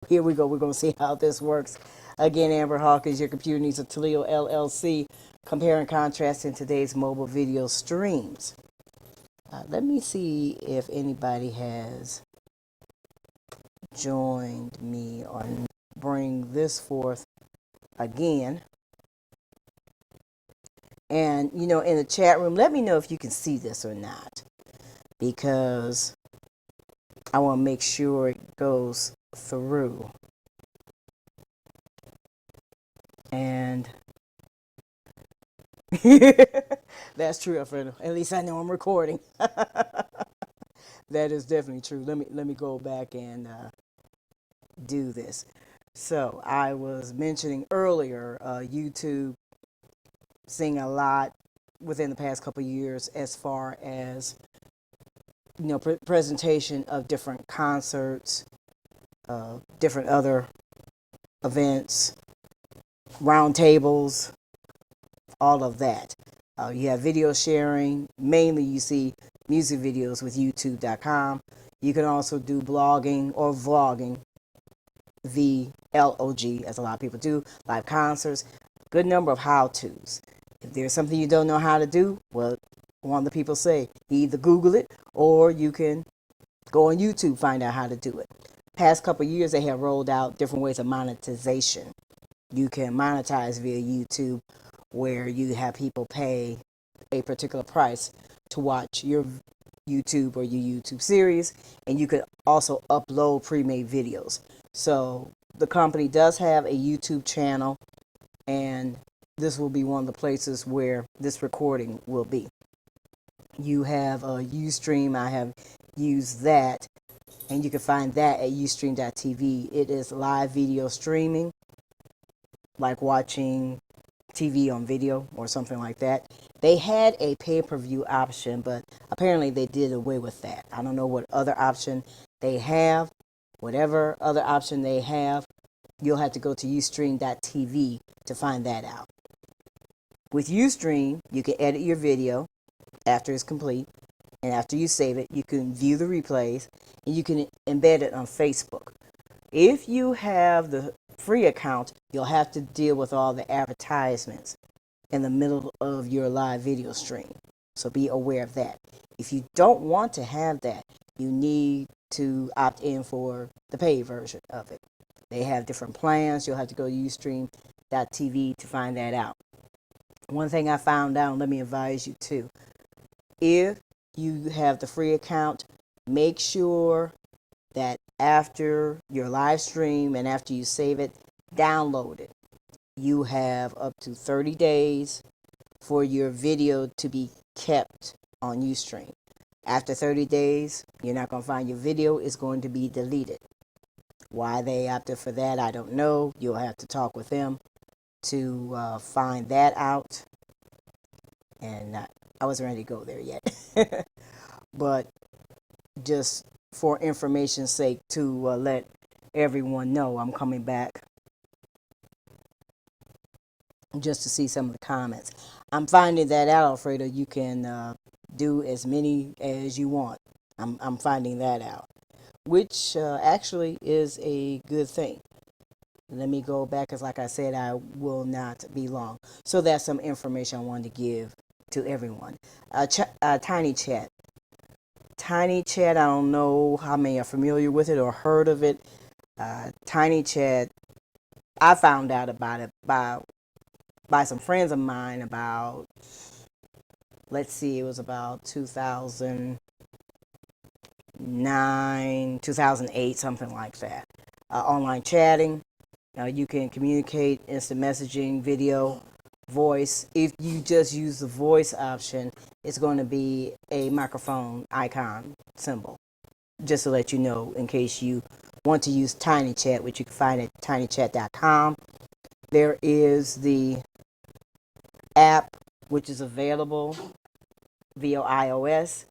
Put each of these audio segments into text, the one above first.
Here we go. We're going to see how this works. Again, Amber Hawk is your computer needs a Toledo LLC. Compare and contrast in today's mobile video streams. Let me see if anybody has joined me or bring this forth again. And, in the chat room, let me know if you can see this or not, because I want to make sure it goes through. And that's true, Alfredo. At least I know I'm recording. That is definitely true. Let me go back and do this. So I was mentioning earlier, YouTube seeing a lot within the past couple of years as far as presentation of different concerts, different other events, roundtables, all of that. You have video sharing. Mainly you see music videos with youtube.com. You can also do blogging or vlogging, VLOG, as a lot of people do, live concerts, good number of how-tos. If there's something you don't know how to do, well, one of the people say, either Google it or you can go on YouTube, find out how to do it. Past couple of years, they have rolled out different ways of monetization. You can monetize via YouTube, where you have people pay a particular price to watch your YouTube or your YouTube series, and you could also upload pre-made videos. So the company does have a YouTube channel, and this will be one of the places where this recording will be. You have a Ustream. I have used that, and you can find that at ustream.tv. It is live video streaming, like watching TV on video or something like that. They had a pay-per-view option, but apparently they did away with that. I don't know what other option they have. Whatever other option they have, you'll have to go to ustream.tv to find that out. With Ustream, you can edit your video after it's complete, and after you save it, you can view the replays, and you can embed it on Facebook. If you have the free account, you'll have to deal with all the advertisements in the middle of your live video stream. So be aware of that. If you don't want to have that, you need to opt in for the paid version of it. They have different plans. You'll have to go to ustream.tv to find that out. One thing I found out, let me advise you too. If you have the free account, make sure that after your live stream and after you save it, download it. You have up to 30 days for your video to be kept on Ustream. After 30 days, you're not going to find your video. It's going to be deleted. Why they opted for that, I don't know. You'll have to talk with them to find that out. And I wasn't ready to go there yet. But just for information's sake, to let everyone know, I'm coming back just to see some of the comments. I'm finding that out, Alfredo. You can do as many as you want. I'm finding that out, which actually is a good thing. Let me go back, because like I said, I will not be long. So that's some information I wanted to give to everyone. Tiny Chat. Tiny Chat, I don't know how many are familiar with it or heard of it. Tiny Chat, I found out about it by some friends of mine about, let's see, it was about 2009, 2008, something like that. Online chatting. You can communicate, instant messaging, video, voice. If you just use the voice option, it's going to be a microphone icon symbol. Just to let you know, in case you want to use Tiny Chat, which you can find at tinychat.com. There is the app, which is available via iOS,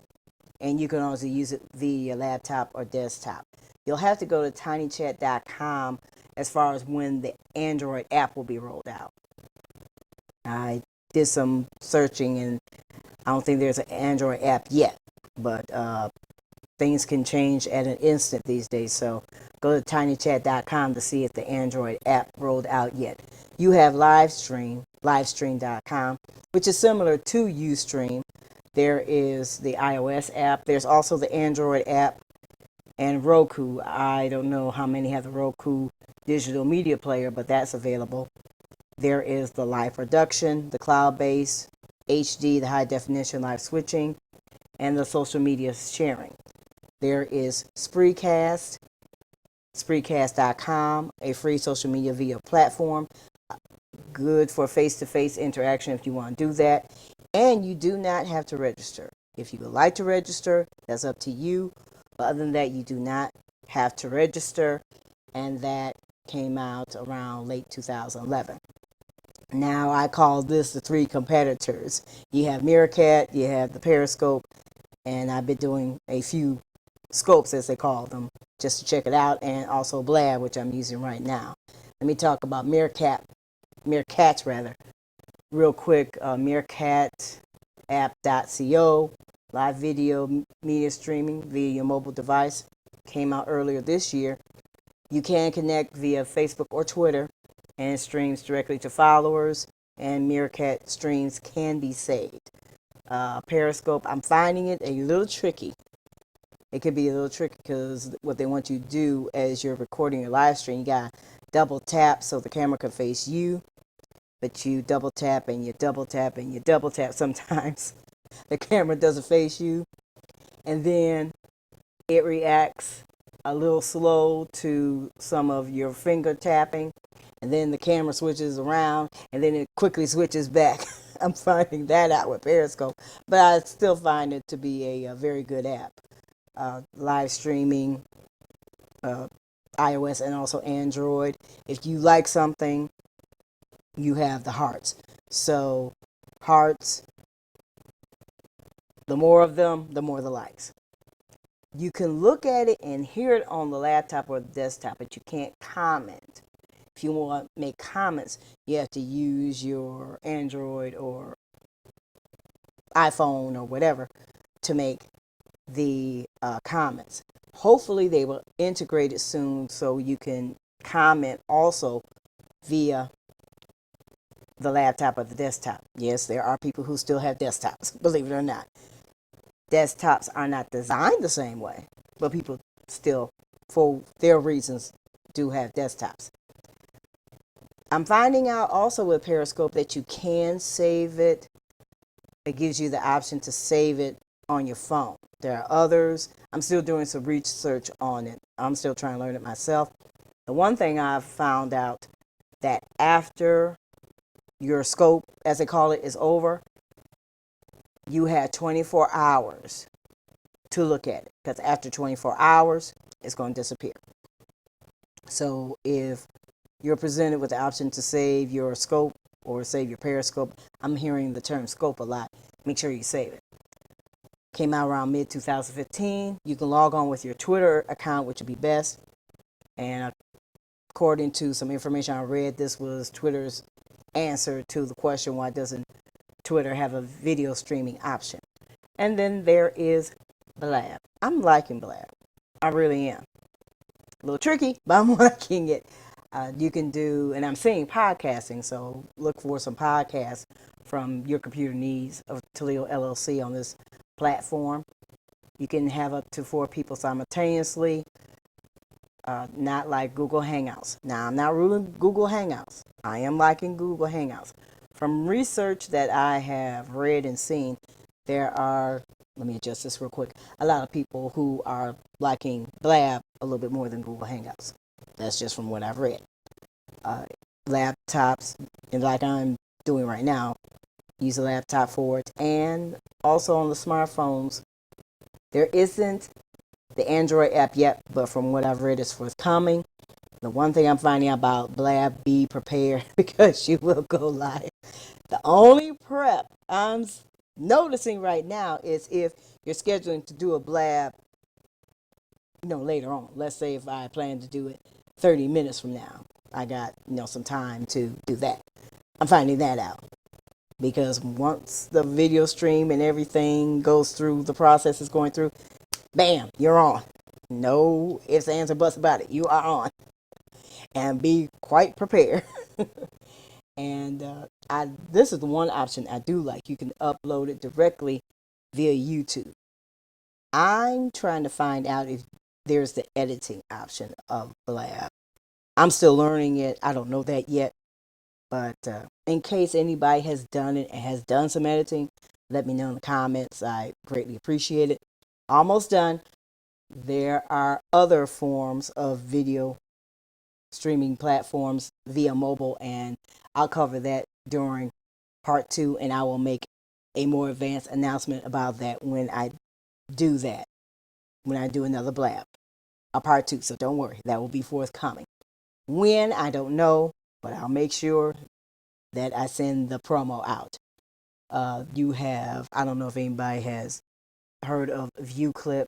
and you can also use it via laptop or desktop. You'll have to go to tinychat.com as far as when the Android app will be rolled out. I did some searching, and I don't think there's an Android app yet, but things can change at an instant these days, so Go to tinychat.com to see if the Android app rolled out yet. You have livestream.com, which is similar to Ustream. There is the iOS app. There's also the Android app and Roku. I don't know how many have the Roku digital media player, but that's available. There is the live production, the cloud-based, HD, the high definition live switching, and the social media sharing. There is Spreecast, Spreecast.com, a free social media video platform. Good for face-to-face interaction if you want to do that. And you do not have to register. If you would like to register, that's up to you. But other than that, you do not have to register. And that came out around late 2011. Now I call this the three competitors. You have Meerkat, you have the Periscope, and I've been doing a few scopes, as they call them, just to check it out, and also Blab, which I'm using right now. Let me talk about Meerkats real quick. Meerkatapp.co, live video media streaming via your mobile device, came out earlier this year. You can connect via Facebook or Twitter, and it streams directly to followers, and Meerkat streams can be saved. Periscope, I'm finding it a little tricky. It could be a little tricky because what they want you to do as you're recording your live stream, you got to double tap so the camera can face you, but you double tap and you double tap and you double tap sometimes. The camera doesn't face you, and then it reacts a little slow to some of your finger tapping, and then the camera switches around, and then it quickly switches back. I'm finding that out with Periscope, but I still find it to be a very good app. Live streaming, iOS and also Android. If you like something, you have the hearts. So hearts, the more of them, the more the likes. You can look at it and hear it on the laptop or the desktop, but you can't comment. If you want to make comments, you have to use your Android or iPhone or whatever to make the comments. Hopefully they will integrate it soon so you can comment also via the laptop or the desktop. Yes, there are people who still have desktops, believe it or not. Desktops are not designed the same way, but people still, for their reasons, do have desktops. I'm finding out also with Periscope that you can save it. It gives you the option to save it on your phone. There are others. I'm still doing some research on it. I'm still trying to learn it myself. The one thing I've found out that after your scope, as they call it, is over, you have 24 hours to look at it, because after 24 hours, it's going to disappear. So if you're presented with the option to save your scope or save your Periscope, I'm hearing the term scope a lot, make sure you save it. Came out around mid-2015. You can log on with your Twitter account, which would be best. And according to some information I read, this was Twitter's answer to the question, why doesn't Twitter have a video streaming option? And then there is Blab. I'm liking Blab. I really am. A little tricky, but I'm liking it. You can do, and I'm seeing podcasting, so look for some podcasts from Your Computer Needs of Toledo LLC on this platform. You can have up to 4 people simultaneously, not like Google Hangouts. Now, I'm not ruling Google Hangouts. I am liking Google Hangouts. From research that I have read and seen, there are, let me adjust this real quick, a lot of people who are liking Blab a little bit more than Google Hangouts. That's just from what I've read. Laptops, and like I'm doing right now, use a laptop for it. And also on the smartphones, there isn't the Android app yet, but from what I've read, it's forthcoming. The one thing I'm finding out about Blab, be prepared because you will go live. The only prep I'm noticing right now is if you're scheduling to do a Blab, later on. Let's say if I plan to do it 30 minutes from now, I got, some time to do that. I'm finding that out because once the video stream and everything goes through, the process is going through, bam, you're on. No ifs, ands, or buts about it. You are on, and be quite prepared. And this is the one option I do like. You can upload it directly via YouTube. I'm trying to find out if there's the editing option of Blab. I'm still learning it. I don't know that yet. But in case anybody has done it and has done some editing, let me know in the comments. I greatly appreciate it. Almost done. There are other forms of video streaming platforms via mobile, and I'll cover that during part 2, and I will make a more advanced announcement about that when I do that, when I do another blab, a part 2. So don't worry, that will be forthcoming. When, I don't know, but I'll make sure that I send the promo out. You have, I don't know if anybody has heard of ViewClip.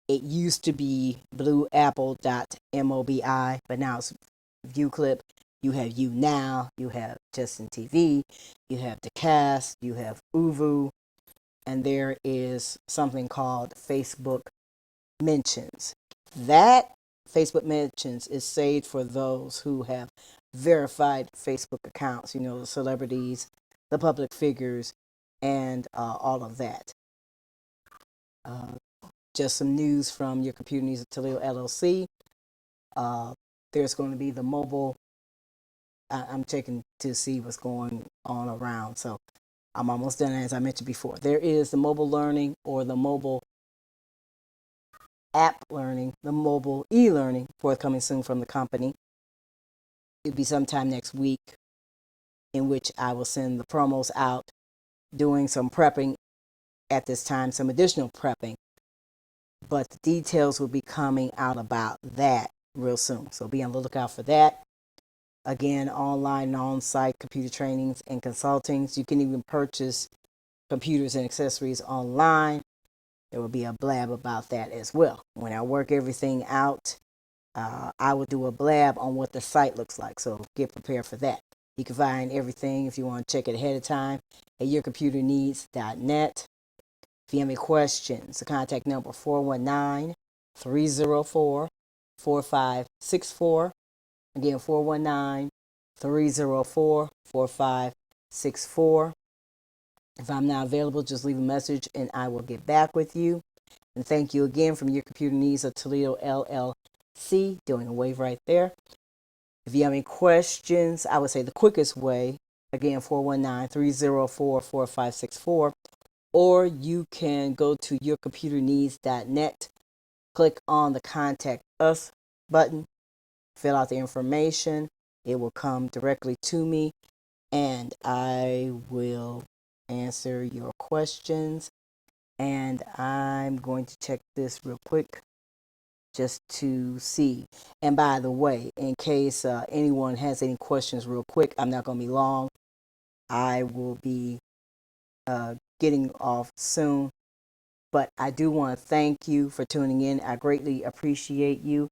It used to be blueapple.mobi, but now it's ViewClip. You have YouNow, you have Justin TV, you have the Cast, you have Uvu, and there is something called Facebook Mentions. That Facebook Mentions is saved for those who have verified Facebook accounts, the celebrities, the public figures, and all of that. Just some news from Your Computer Needs of Toledo LLC. There's going to be the mobile. I'm checking to see what's going on around. So I'm almost done, as I mentioned before. There is the mobile learning, or the mobile app learning, the mobile e-learning, forthcoming soon from the company. It'll be sometime next week, in which I will send the promos out, doing some prepping at this time, some additional prepping. But the details will be coming out about that real soon. So be on the lookout for that. Again, online and on-site computer trainings and consultings. You can even purchase computers and accessories online. There will be a blab about that as well. When I work everything out, I will do a blab on what the site looks like. So get prepared for that. You can find everything, if you want to check it ahead of time, at yourcomputerneeds.net. If you have any questions, the contact number 419-304-4564. Again, 419-304-4564. If I'm not available, just leave a message and I will get back with you. And thank you again from Your Computer Needs of Toledo LLC, doing a wave right there. If you have any questions, I would say the quickest way, again, 419-304-4564. Or you can go to yourcomputerneeds.net, click on the Contact Us button, fill out the information. It will come directly to me, and I will answer your questions. And I'm going to check this real quick just to see. And by the way, in case anyone has any questions real quick, I'm not going to be long. I will be getting off soon. But I do want to thank you for tuning in. I greatly appreciate you.